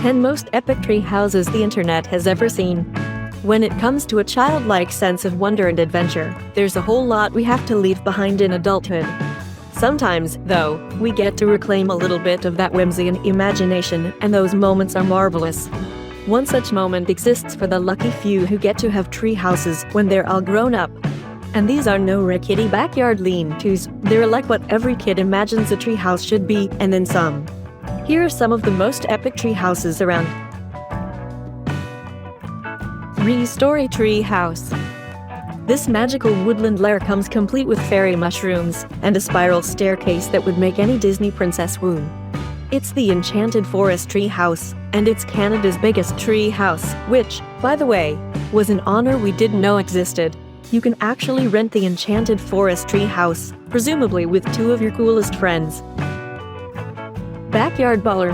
10 most epic tree houses the internet has ever seen. When it comes to a childlike sense of wonder and adventure, there's a whole lot we have to leave behind in adulthood. Sometimes, though, we get to reclaim a little bit of that whimsy and imagination, and those moments are marvelous. One such moment exists for the lucky few who get to have tree houses when they're all grown up. And these are no rickety backyard lean-tos, they're like what every kid imagines a tree house should be, and then some. Here are some of the most epic tree houses around. 3-story tree house. This magical woodland lair comes complete with fairy mushrooms and a spiral staircase that would make any Disney princess swoon. It's the Enchanted Forest Tree House, and it's Canada's biggest tree house, which, by the way, was an honor we didn't know existed. You can actually rent the Enchanted Forest Tree House, presumably with 2 of your coolest friends. Backyard Baller.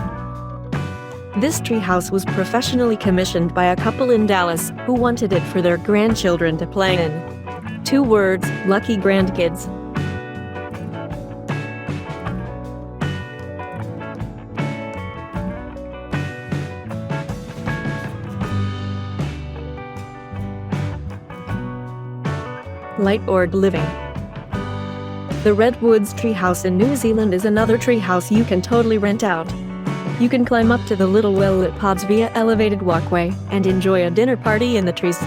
This treehouse was professionally commissioned by a couple in Dallas who wanted it for their grandchildren to play in. 2 words, lucky grandkids. Lightboard living. The Redwoods Treehouse in New Zealand is another treehouse you can totally rent out. You can climb up to the little well-lit pods via elevated walkway and enjoy a dinner party in the trees.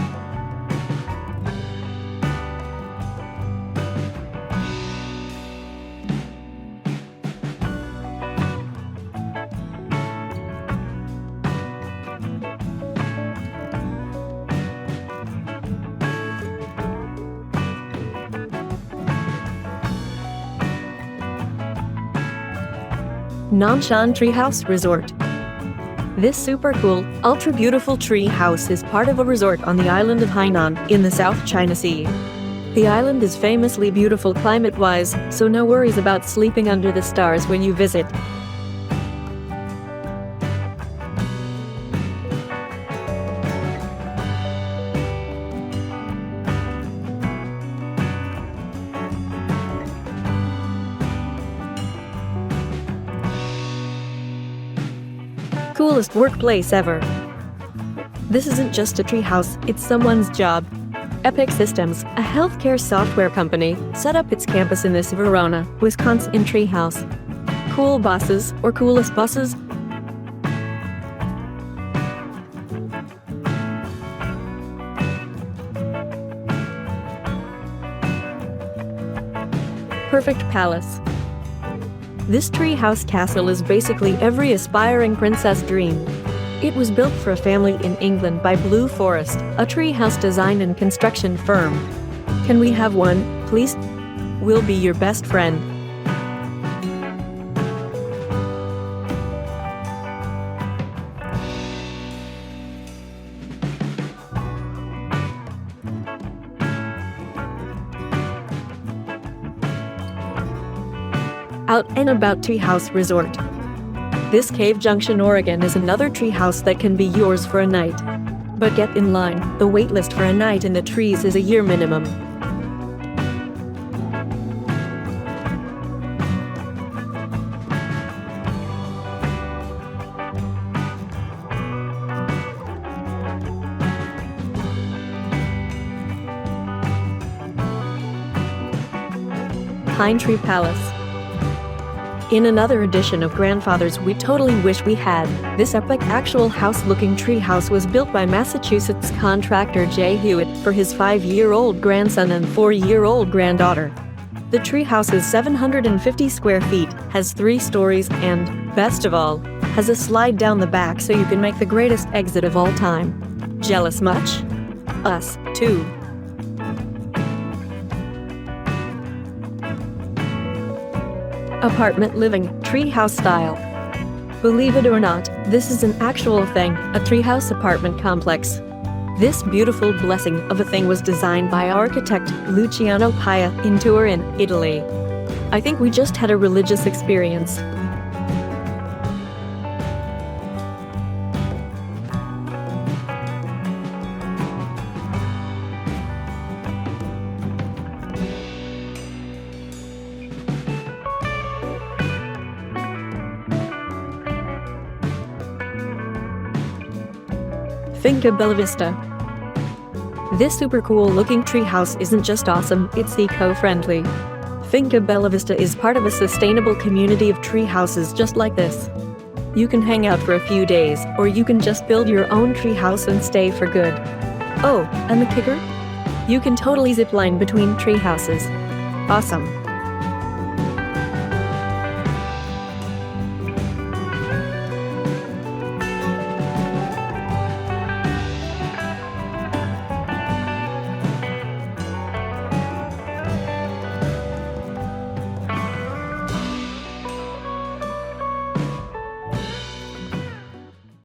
Nanshan Treehouse Resort. This super cool, ultra beautiful tree house is part of a resort on the island of Hainan in the South China Sea. The island is famously beautiful climate-wise, so no worries about sleeping under the stars when you visit. Coolest workplace ever. This isn't just a treehouse, it's someone's job. Epic Systems, a healthcare software company, set up its campus in this Verona, Wisconsin treehouse. Cool bosses, or coolest bosses? Perfect palace. This treehouse castle is basically every aspiring princess dream. It was built for a family in England by Blue Forest, a treehouse design and construction firm. Can we have one, please? We'll be your best friend. Out and About Treehouse Resort. This Cave Junction, Oregon is another treehouse that can be yours for a night. But get in line, the waitlist for a night in the trees is a year minimum. Pine Tree Palace. In another edition of Grandfathers we totally wish we had, this epic actual house-looking treehouse was built by Massachusetts contractor Jay Hewitt for his 5-year-old grandson and 4-year-old granddaughter. The treehouse is 750 square feet, has 3 stories, and, best of all, has a slide down the back so you can make the greatest exit of all time. Jealous much? Us, too. Apartment living, treehouse style. Believe it or not, this is an actual thing, a treehouse apartment complex. This beautiful blessing of a thing was designed by architect Luciano Paia in Turin, Italy. I think we just had a religious experience. Finca Bella Vista. This super cool looking treehouse isn't just awesome, it's eco-friendly. Finca Bella Vista is part of a sustainable community of tree houses just like this. You can hang out for a few days, or you can just build your own tree house and stay for good. Oh, and the kicker? You can totally zip line between tree houses. Awesome.